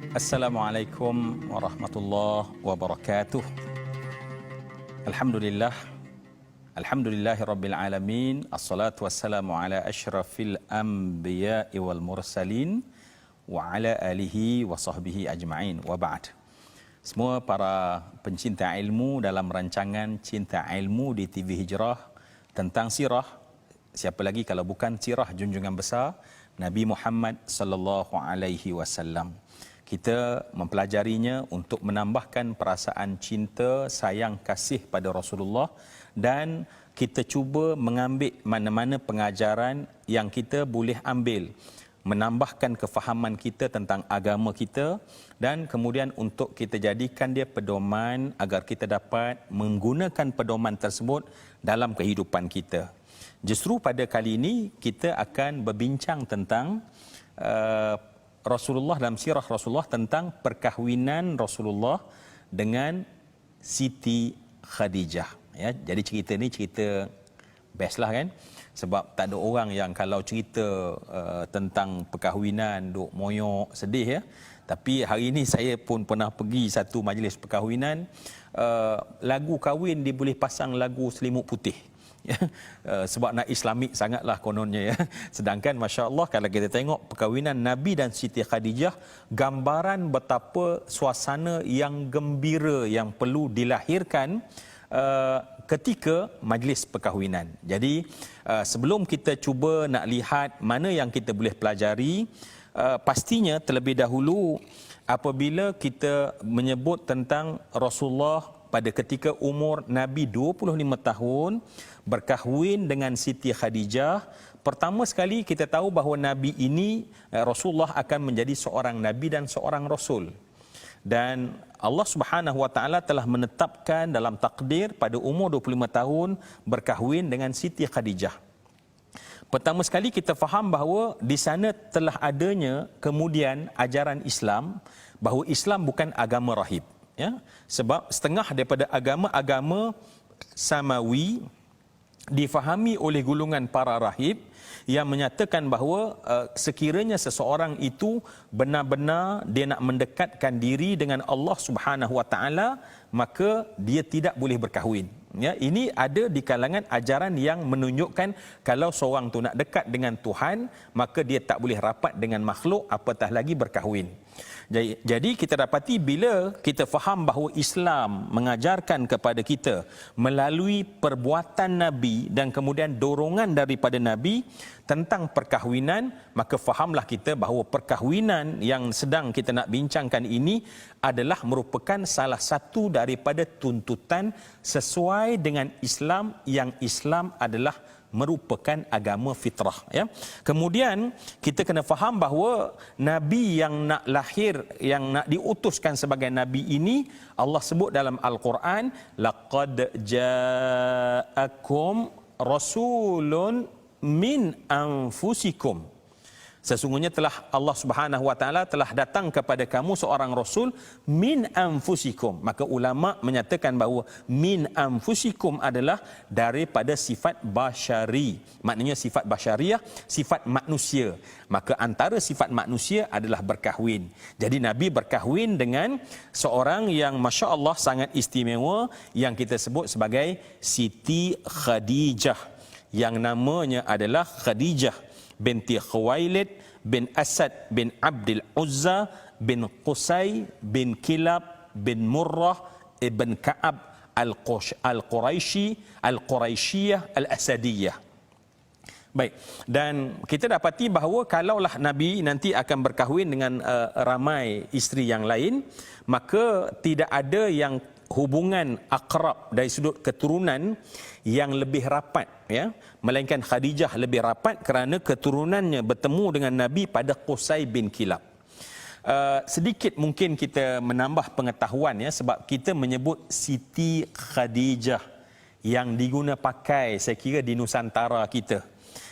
Assalamualaikum warahmatullahi wabarakatuh. Alhamdulillah. Alhamdulillahi rabbil alamin. Assalatu wassalamu ala asyrafil anbiya'i wal mursalin wa ala alihi wa sahbihi ajma'in. Wa ba'd. Semua para pencinta ilmu dalam rancangan Cinta Ilmu di TV Hijrah tentang sirah, siapa lagi kalau bukan sirah junjungan besar Nabi Muhammad sallallahu alaihi wasallam. Kita mempelajarinya untuk menambahkan perasaan cinta, sayang, kasih pada Rasulullah, dan kita cuba mengambil mana-mana pengajaran yang kita boleh ambil, menambahkan kefahaman kita tentang agama kita, dan kemudian untuk kita jadikan dia pedoman agar kita dapat menggunakan pedoman tersebut dalam kehidupan kita. Justru pada kali ini kita akan berbincang tentang Rasulullah, dalam sirah Rasulullah, tentang perkahwinan Rasulullah dengan Siti Khadijah. Ya, jadi cerita ni cerita best lah kan, sebab tak ada orang yang kalau cerita tentang perkahwinan duk moyok sedih ya. Tapi hari ini saya pun pernah pergi satu majlis perkahwinan, lagu kahwin dia boleh pasang lagu Selimut Putih. Ya, sebab nak Islamik sangatlah kononnya ya. Sedangkan masya-Allah kalau kita tengok perkahwinan Nabi dan Siti Khadijah, gambaran betapa suasana yang gembira yang perlu dilahirkan ketika majlis perkahwinan. Jadi sebelum kita cuba nak lihat mana yang kita boleh pelajari, pastinya terlebih dahulu apabila kita menyebut tentang Rasulullah pada ketika umur Nabi 25 tahun berkahwin dengan Siti Khadijah, pertama sekali kita tahu bahawa Nabi ini, Rasulullah akan menjadi seorang Nabi dan seorang Rasul. Dan Allah Subhanahu Wa Taala telah menetapkan dalam takdir pada umur 25 tahun berkahwin dengan Siti Khadijah. Pertama sekali kita faham bahawa di sana telah adanya kemudian ajaran Islam, bahawa Islam bukan agama rahib. Ya, sebab setengah daripada agama-agama samawi difahami oleh golongan para rahib yang menyatakan bahawa sekiranya seseorang itu benar-benar dia nak mendekatkan diri dengan Allah Subhanahu Wa Taala, maka dia tidak boleh berkahwin. Ya, ini ada di kalangan ajaran yang menunjukkan kalau seorang tu nak dekat dengan Tuhan, maka dia tak boleh rapat dengan makhluk, apatah lagi berkahwin. Jadi kita dapati bila kita faham bahawa Islam mengajarkan kepada kita melalui perbuatan Nabi dan kemudian dorongan daripada Nabi tentang perkahwinan, maka fahamlah kita bahawa perkahwinan yang sedang kita nak bincangkan ini adalah merupakan salah satu daripada tuntutan sesuai dengan Islam, yang Islam adalah merupakan agama fitrah ya. Kemudian kita kena faham bahawa nabi yang nak lahir, yang nak diutuskan sebagai nabi ini, Allah sebut dalam Al-Quran, laqad ja'akum rasulun min anfusikum. Sesungguhnya telah Allah Subhanahu Wa Taala telah datang kepada kamu seorang rasul min anfusikum. Maka ulama menyatakan bahawa min anfusikum adalah daripada sifat basyari. Maknanya sifat basyariah, sifat manusia. Maka antara sifat manusia adalah berkahwin. Jadi Nabi berkahwin dengan seorang yang masya-Allah sangat istimewa, yang kita sebut sebagai Siti Khadijah, yang namanya adalah Khadijah binti Khuwailid bin Asad bin Abdul Uzza bin Qusay bin Kilab bin Murrah ibn Ka'ab Al-Quraisyiyah Al-Asadiyah. Baik, dan kita dapati bahawa kalaulah Nabi nanti akan berkahwin dengan ramai isteri yang lain, maka tidak ada yang hubungan akrab dari sudut keturunan yang lebih rapat ya, melainkan Khadijah lebih rapat kerana keturunannya bertemu dengan Nabi pada Qusay bin Kilab. Sedikit mungkin kita menambah pengetahuan ya, sebab kita menyebut Siti Khadijah yang diguna pakai saya kira di Nusantara kita.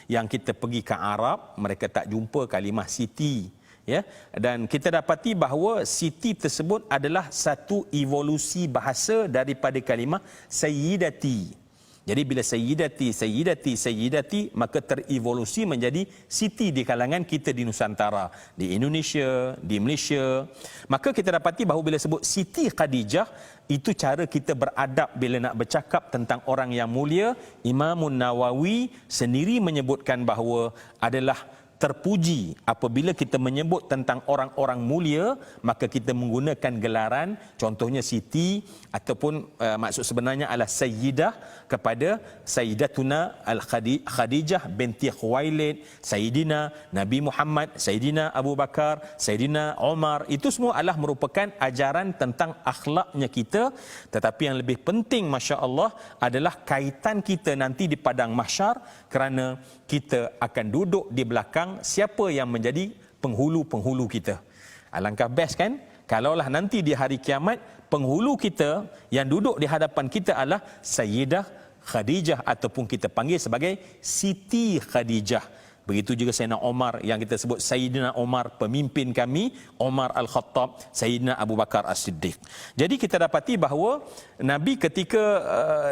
Yang kita pergi ke Arab, mereka tak jumpa kalimah Siti ya, dan kita dapati bahawa Siti tersebut adalah satu evolusi bahasa daripada kalimah Sayyidati. Jadi bila sayyidati, maka terevolusi menjadi siti di kalangan kita di Nusantara, di Indonesia, di Malaysia. Maka kita dapati bahawa bila sebut Siti Khadijah, itu cara kita beradab bila nak bercakap tentang orang yang mulia. Imam Nawawi sendiri menyebutkan bahawa adalah terpuji apabila kita menyebut tentang orang-orang mulia, maka kita menggunakan gelaran, contohnya Siti, ataupun maksud sebenarnya adalah Sayyidah kepada Sayyidatuna Al-Khadijah binti Khuwailid, Sayyidina Nabi Muhammad, Sayyidina Abu Bakar, Sayyidina Umar. Itu semua adalah merupakan ajaran tentang akhlaknya kita. Tetapi yang lebih penting, Masya Allah, adalah kaitan kita nanti di padang mahsyar, kerana kita akan duduk di belakang siapa yang menjadi penghulu-penghulu kita. Alangkah best kan? Kalaulah nanti di hari kiamat, penghulu kita yang duduk di hadapan kita adalah Sayyidah Khadijah, ataupun kita panggil sebagai Siti Khadijah. Begitu juga Sayyidina Omar, yang kita sebut Sayyidina Omar, pemimpin kami, Omar Al-Khattab, Sayyidina Abu Bakar As-Siddiq. Jadi kita dapati bahawa Nabi ketika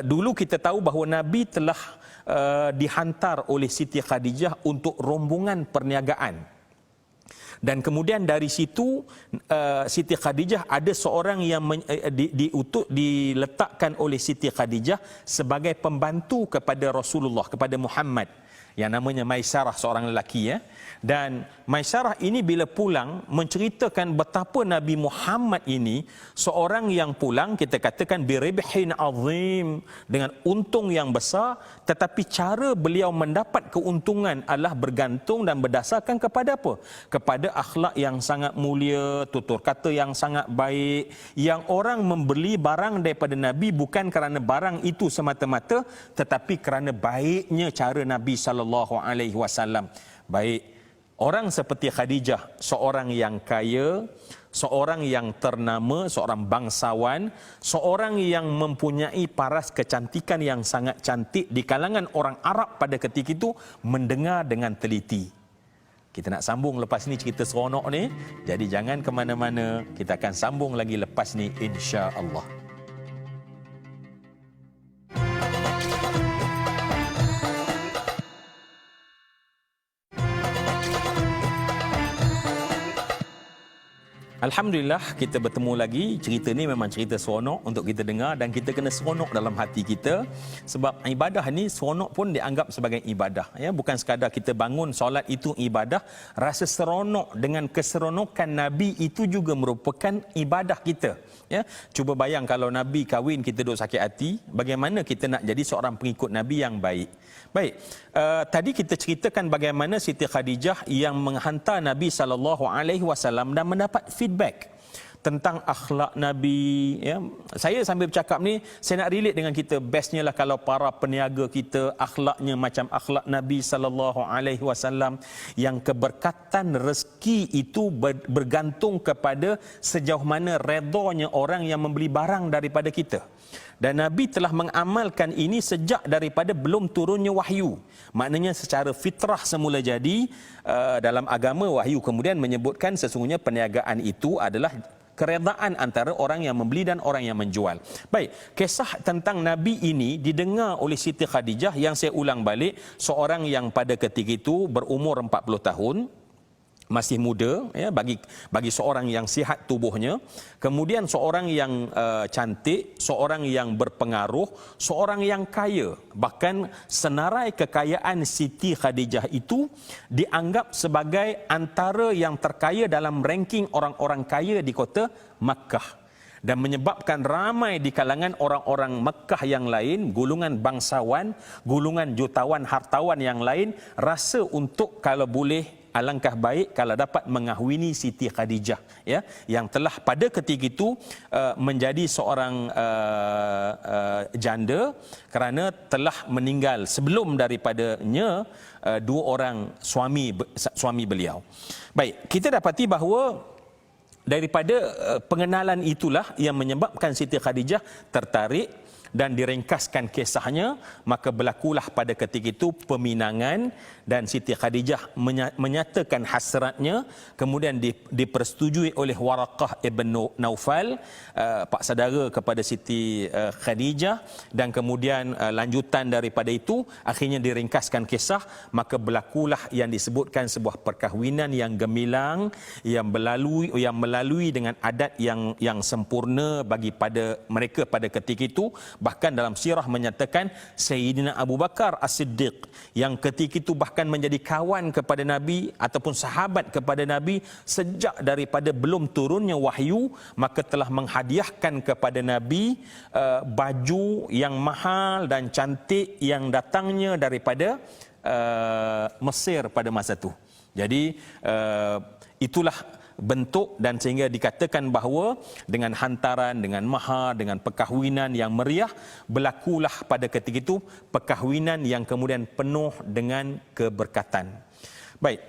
dulu kita tahu bahawa Nabi telah dihantar oleh Siti Khadijah untuk rombongan perniagaan. Dan kemudian dari situ Siti Khadijah ada seorang yang diletakkan oleh Siti Khadijah sebagai pembantu kepada Rasulullah, kepada Muhammad, yang namanya Maisarah, seorang lelaki ya. Dan Maisarah ini bila pulang menceritakan betapa Nabi Muhammad ini seorang yang pulang, kita katakan biribhin azim, dengan untung yang besar, tetapi cara beliau mendapat keuntungan adalah bergantung dan berdasarkan kepada apa? Kepada akhlak yang sangat mulia, tutur kata yang sangat baik, yang orang membeli barang daripada Nabi bukan kerana barang itu semata-mata, tetapi kerana baiknya cara Nabi SAW. Baik, orang seperti Khadijah, seorang yang kaya, seorang yang ternama, seorang bangsawan, seorang yang mempunyai paras kecantikan yang sangat cantik di kalangan orang Arab pada ketika itu, mendengar dengan teliti. Kita nak sambung lepas ni cerita seronok ni, jadi jangan ke mana-mana, kita akan sambung lagi lepas ni insya-Allah. Alhamdulillah, kita bertemu lagi. Cerita ni memang cerita seronok untuk kita dengar, dan kita kena seronok dalam hati kita, sebab ibadah ni seronok pun dianggap sebagai ibadah ya, bukan sekadar kita bangun solat itu ibadah. Rasa seronok dengan keseronokan Nabi itu juga merupakan ibadah kita ya. Cuba bayang kalau Nabi kahwin, kita duk sakit hati, bagaimana kita nak jadi seorang pengikut Nabi yang baik. Baik, tadi kita ceritakan bagaimana Siti Khadijah yang menghantar Nabi SAW dan mendapat feedback tentang akhlak Nabi ya. Saya sambil bercakap ni, saya nak relate dengan kita. Bestnya lah kalau para peniaga kita akhlaknya macam akhlak Nabi SAW, yang keberkatan rezeki itu bergantung kepada sejauh mana redanya orang yang membeli barang daripada kita. Dan Nabi telah mengamalkan ini sejak daripada belum turunnya wahyu. Maknanya secara fitrah semula jadi. Dalam agama, wahyu kemudian menyebutkan sesungguhnya perniagaan itu adalah keredaan antara orang yang membeli dan orang yang menjual. Baik, kisah tentang Nabi ini didengar oleh Siti Khadijah, yang saya ulang balik, seorang yang pada ketika itu berumur 40 tahun, masih muda ya, bagi seorang yang sihat tubuhnya, kemudian seorang yang cantik, seorang yang berpengaruh, seorang yang kaya. Bahkan senarai kekayaan Siti Khadijah itu dianggap sebagai antara yang terkaya dalam ranking orang-orang kaya di kota Makkah, dan menyebabkan ramai di kalangan orang-orang Mekah yang lain, golongan bangsawan, golongan jutawan hartawan yang lain, rasa untuk kalau boleh, alangkah baik kalau dapat mengahwini Siti Khadijah ya, yang telah pada ketika itu menjadi seorang janda kerana telah meninggal sebelum daripadanya dua orang suami beliau. Baik, kita dapati bahawa daripada pengenalan itulah yang menyebabkan Siti Khadijah tertarik dan diringkaskan kisahnya, maka berlakulah pada ketika itu peminangan dan Siti Khadijah menyatakan hasratnya, kemudian dipersetujui oleh Waraqah ibn Naufal, pak saudara kepada Siti Khadijah, dan kemudian lanjutan daripada itu akhirnya diringkaskan kisah, maka berlakulah yang disebutkan sebuah perkahwinan yang gemilang, yang melalui dengan adat yang sempurna bagi pada mereka pada ketika itu. Bahkan dalam sirah menyatakan Sayyidina Abu Bakar As-Siddiq yang ketika itu bahkan menjadi kawan kepada Nabi ataupun sahabat kepada Nabi sejak daripada belum turunnya wahyu, maka telah menghadiahkan kepada Nabi baju yang mahal dan cantik yang datangnya daripada Mesir pada masa itu. Jadi itulah bentuk, dan sehingga dikatakan bahawa dengan hantaran, dengan mahar, dengan perkahwinan yang meriah, berlakulah pada ketika itu perkahwinan yang kemudian penuh dengan keberkatan. Baik,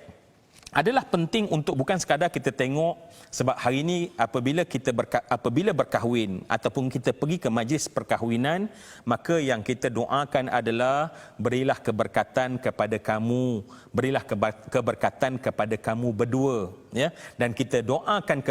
adalah penting untuk bukan sekadar kita tengok, sebab hari ini apabila berkahwin ataupun kita pergi ke majlis perkahwinan, maka yang kita doakan adalah berilah keberkatan kepada kamu, berilah keberkatan kepada kamu berdua, ya, dan kita doakan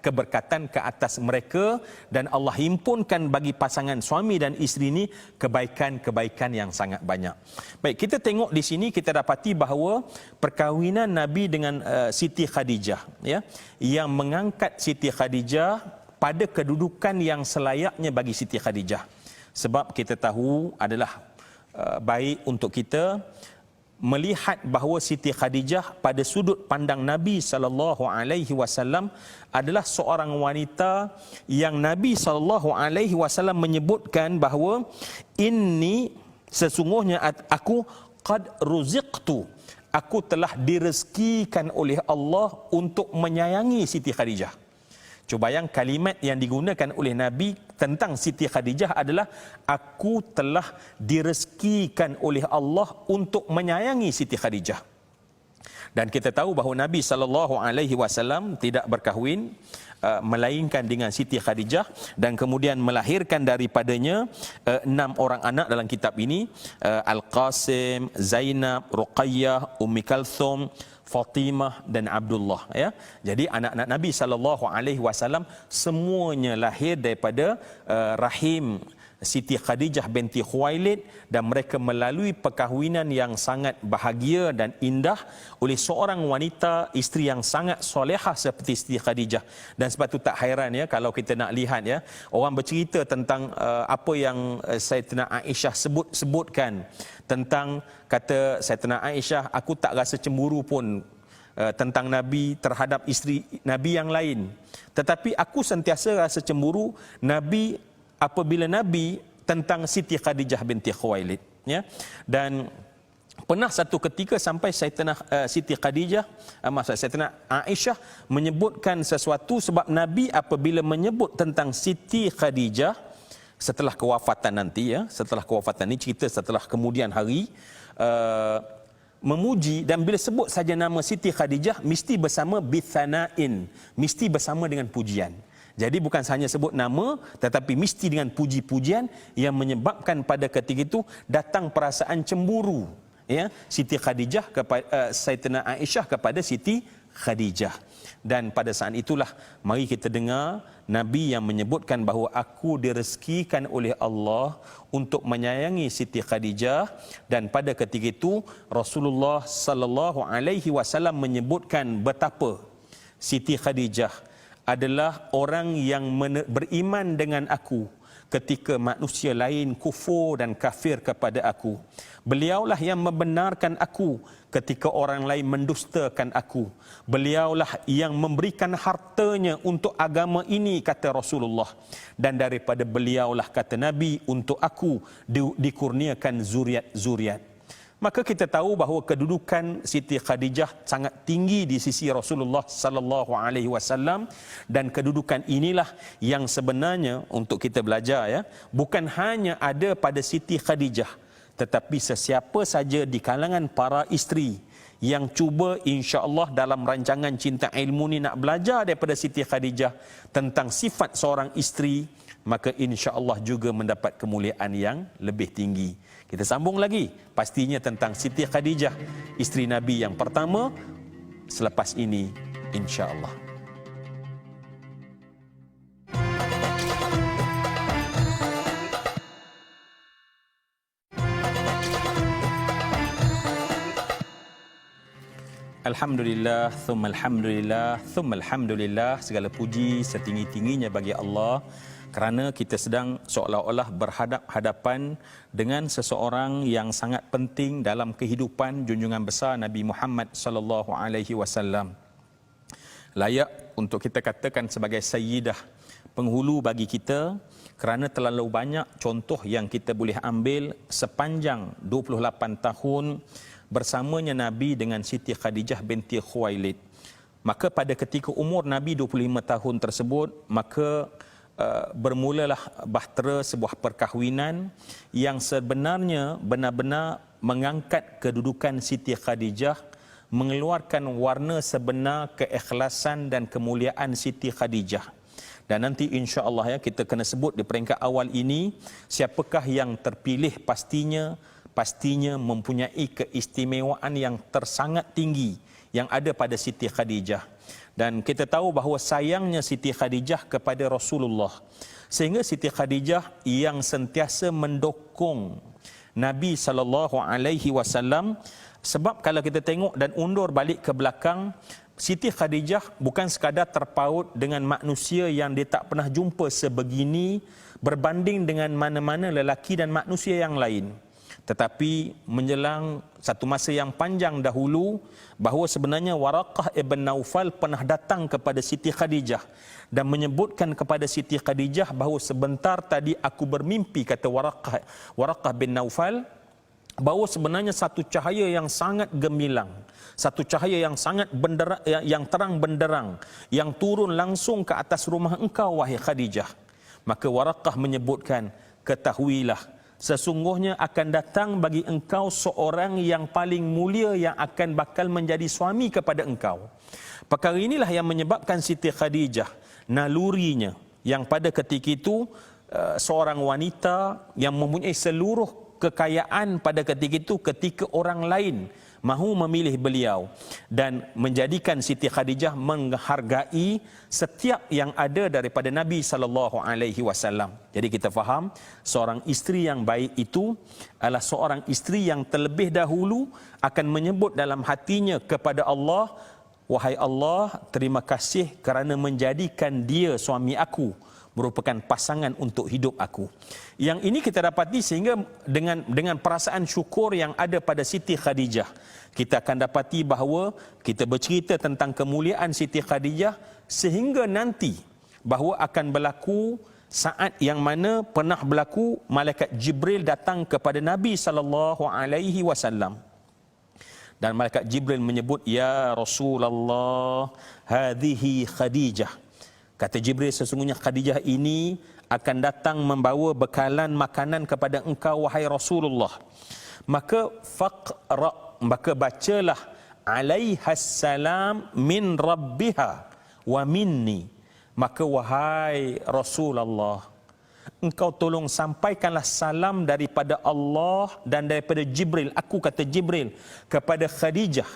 keberkatan ke atas mereka, dan Allah himpunkan bagi pasangan suami dan isteri ini kebaikan-kebaikan yang sangat banyak. Baik, kita tengok di sini, kita dapati bahawa perkahwinan Nabi dengan Siti Khadijah, ya, yang mengangkat Siti Khadijah pada kedudukan yang selayaknya bagi Siti Khadijah. Sebab kita tahu adalah baik untuk kita melihat bahawa Siti Khadijah pada sudut pandang Nabi SAW adalah seorang wanita yang Nabi SAW menyebutkan bahawa inni, sesungguhnya aku qad ruziqtu, aku telah direzekikan oleh Allah untuk menyayangi Siti Khadijah. Cuba bayang kalimat yang digunakan oleh Nabi tentang Siti Khadijah adalah aku telah direzekikan oleh Allah untuk menyayangi Siti Khadijah. Dan kita tahu bahawa Nabi SAW tidak berkahwin melainkan dengan Siti Khadijah, dan kemudian melahirkan daripadanya 6 orang anak dalam kitab ini, Al-Qasim, Zainab, Ruqayyah, Ummi Kalthum, Fatimah dan Abdullah, ya. Jadi anak-anak Nabi SAW semuanya lahir daripada rahim Siti Khadijah binti Khuwailid, dan mereka melalui perkahwinan yang sangat bahagia dan indah oleh seorang wanita isteri yang sangat solehah seperti Siti Khadijah. Dan sebab itu tak hairan, ya, kalau kita nak lihat, ya, orang bercerita tentang apa yang Sayyidina Aisyah sebutkan tentang, kata Sayyidina Aisyah, aku tak rasa cemburu pun tentang Nabi terhadap isteri Nabi yang lain, tetapi aku sentiasa rasa cemburu apabila Nabi tentang Siti Khadijah binti Khuwailid, ya. Dan pernah satu ketika sampai Siti Khadijah, Sayyidina Aisyah menyebutkan sesuatu, sebab Nabi apabila menyebut tentang Siti Khadijah setelah kewafatan nanti, ya, setelah kewafatan ini, cerita setelah kemudian hari, memuji, dan bila sebut saja nama Siti Khadijah mesti bersama bithana'in, mesti bersama dengan pujian. Jadi bukan hanya sebut nama, tetapi mesti dengan puji-pujian yang menyebabkan pada ketika itu datang perasaan cemburu, ya, Siti Khadijah kepada Sayyidina Aisyah kepada Siti Khadijah. Dan pada saat itulah mari kita dengar Nabi yang menyebutkan bahawa aku direzekikan oleh Allah untuk menyayangi Siti Khadijah, dan pada ketika itu Rasulullah SAW menyebutkan betapa Siti Khadijah adalah orang yang beriman dengan aku ketika manusia lain kufur dan kafir kepada aku. Beliaulah yang membenarkan aku ketika orang lain mendustakan aku. Beliaulah yang memberikan hartanya untuk agama ini, kata Rasulullah. Dan daripada beliaulah, kata Nabi, untuk aku dikurniakan zuriat-zuriat. Maka kita tahu bahawa kedudukan Siti Khadijah sangat tinggi di sisi Rasulullah SAW, dan kedudukan inilah yang sebenarnya untuk kita belajar, ya, bukan hanya ada pada Siti Khadijah, tetapi sesiapa saja di kalangan para isteri yang cuba insya-Allah dalam rancangan Cinta Ilmu ni nak belajar daripada Siti Khadijah tentang sifat seorang isteri, maka insya-Allah juga mendapat kemuliaan yang lebih tinggi. Kita sambung lagi pastinya tentang Siti Khadijah, isteri Nabi yang pertama selepas ini insya-Allah. Alhamdulillah, thumma alhamdulillah, thumma alhamdulillah. Segala puji setinggi-tingginya bagi Allah kerana kita sedang seolah-olah berhadap-hadapan dengan seseorang yang sangat penting dalam kehidupan junjungan besar Nabi Muhammad sallallahu alaihi wasallam. Layak untuk kita katakan sebagai sayyidah, penghulu bagi kita, kerana terlalu banyak contoh yang kita boleh ambil sepanjang 28 tahun bersamanya Nabi dengan Siti Khadijah binti Khuwailid. Maka pada ketika umur Nabi 25 tahun tersebut, maka bermulalah bahtera sebuah perkahwinan yang sebenarnya benar-benar mengangkat kedudukan Siti Khadijah, mengeluarkan warna sebenar keikhlasan dan kemuliaan Siti Khadijah. Dan nanti insya-Allah kita kena sebut di peringkat awal ini siapakah yang terpilih, pastinya mempunyai keistimewaan yang tersangat tinggi yang ada pada Siti Khadijah. Dan kita tahu bahawa sayangnya Siti Khadijah kepada Rasulullah, sehingga Siti Khadijah yang sentiasa mendukung Nabi SAW. Sebab kalau kita tengok dan undur balik ke belakang, Siti Khadijah bukan sekadar terpaut dengan manusia yang dia tak pernah jumpa sebegini berbanding dengan mana-mana lelaki dan manusia yang lain. Tetapi menjelang satu masa yang panjang dahulu, bahawa sebenarnya Waraqah ibn Naufal pernah datang kepada Siti Khadijah dan menyebutkan kepada Siti Khadijah bahawa sebentar tadi aku bermimpi, kata Waraqah bin Naufal, bahawa sebenarnya satu cahaya yang sangat gemilang, satu cahaya yang sangat yang terang benderang, yang turun langsung ke atas rumah engkau wahai Khadijah. Maka Waraqah menyebutkan, ketahuilah, sesungguhnya akan datang bagi engkau seorang yang paling mulia yang akan bakal menjadi suami kepada engkau. Perkara inilah yang menyebabkan Siti Khadijah, nalurinya yang pada ketika itu seorang wanita yang mempunyai seluruh kekayaan pada ketika itu, ketika orang lain mahu memilih beliau, dan menjadikan Siti Khadijah menghargai setiap yang ada daripada Nabi SAW. Jadi kita faham seorang isteri yang baik itu adalah seorang isteri yang terlebih dahulu akan menyebut dalam hatinya kepada Allah, wahai Allah, terima kasih kerana menjadikan dia suami aku, merupakan pasangan untuk hidup aku. Yang ini kita dapati sehingga dengan perasaan syukur yang ada pada Siti Khadijah, kita akan dapati bahawa kita bercerita tentang kemuliaan Siti Khadijah sehingga nanti bahawa akan berlaku saat yang mana pernah berlaku malaikat Jibril datang kepada Nabi SAW. Dan malaikat Jibril menyebut, ya Rasulullah, hadhihi Khadijah. Kata Jibril, sesungguhnya Khadijah ini akan datang membawa bekalan makanan kepada engkau wahai Rasulullah. Maka bacalah alaihassalam min rabbiha wa minni. Maka wahai Rasulullah, engkau tolong sampaikanlah salam daripada Allah dan daripada Jibril, aku kata Jibril, kepada Khadijah.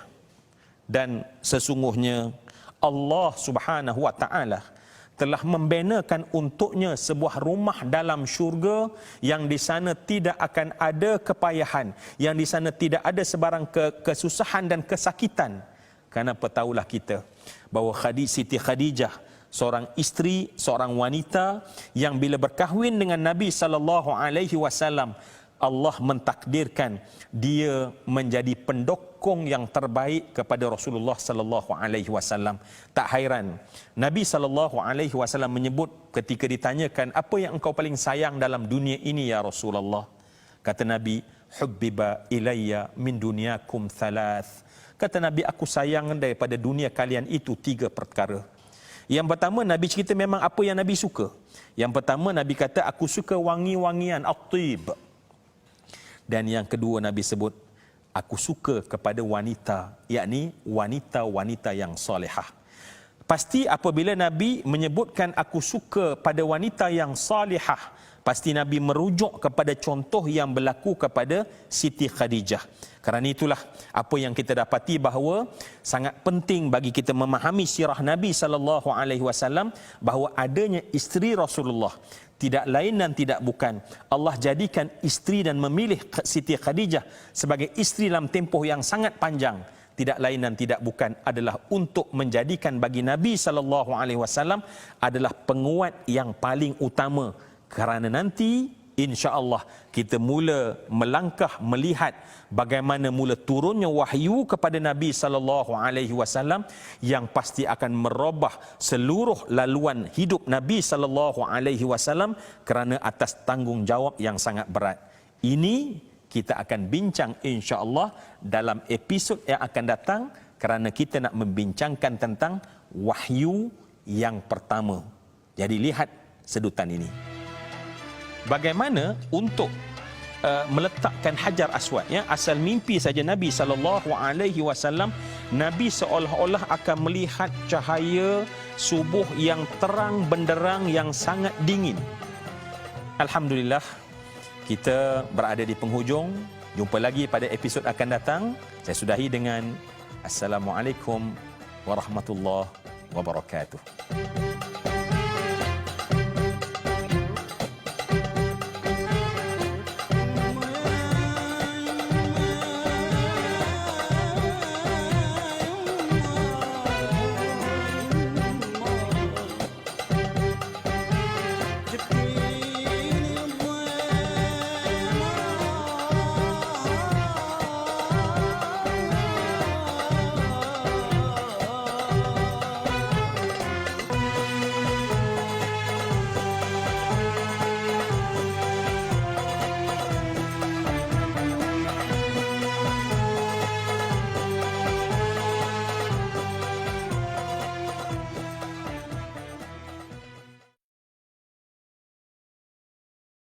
Dan sesungguhnya Allah Subhanahu wa taala telah membenakan untuknya sebuah rumah dalam syurga yang di sana tidak akan ada kepayahan, yang di sana tidak ada sebarang kesusahan dan kesakitan. Karena tahulah kita bahawa Siti Khadijah seorang isteri, seorang wanita yang bila berkahwin dengan Nabi SAW, Allah mentakdirkan dia menjadi pendukung yang terbaik kepada Rasulullah sallallahu alaihi wasallam. Tak hairan Nabi sallallahu alaihi wasallam menyebut ketika ditanyakan, apa yang engkau paling sayang dalam dunia ini ya Rasulullah? Kata Nabi, hubbiba ilayya min dunyakum thalath. Kata Nabi, aku sayang daripada dunia kalian itu 3 perkara. Yang pertama, Nabi cerita memang apa yang Nabi suka. Yang pertama, Nabi kata, aku suka wangi-wangian at-tib. Dan yang kedua, Nabi sebut, aku suka kepada wanita, yakni wanita-wanita yang solehah. Pasti apabila Nabi menyebutkan aku suka pada wanita yang salihah, pasti Nabi merujuk kepada contoh yang berlaku kepada Siti Khadijah. Kerana itulah apa yang kita dapati bahawa sangat penting bagi kita memahami sirah Nabi SAW, bahawa adanya isteri Rasulullah tidak lain dan tidak bukan, Allah jadikan isteri dan memilih Siti Khadijah sebagai isteri dalam tempoh yang sangat panjang, tidak lain dan tidak bukan adalah untuk menjadikan bagi Nabi SAW adalah penguat yang paling utama. Kerana nanti insya-Allah kita mula melangkah melihat bagaimana mula turunnya wahyu kepada Nabi SAW yang pasti akan merubah seluruh laluan hidup Nabi SAW kerana atas tanggungjawab yang sangat berat. Ini kita akan bincang insya-Allah dalam episod yang akan datang, kerana kita nak membincangkan tentang wahyu yang pertama. Jadi lihat sedutan ini. Bagaimana untuk meletakkan Hajar Aswad, ya, asal mimpi saja Nabi SAW, Nabi seolah-olah akan melihat cahaya subuh yang terang benderang yang sangat dingin. Alhamdulillah, kita berada di penghujung. Jumpa lagi pada episod akan datang. Saya sudahi dengan Assalamualaikum warahmatullahi wabarakatuh.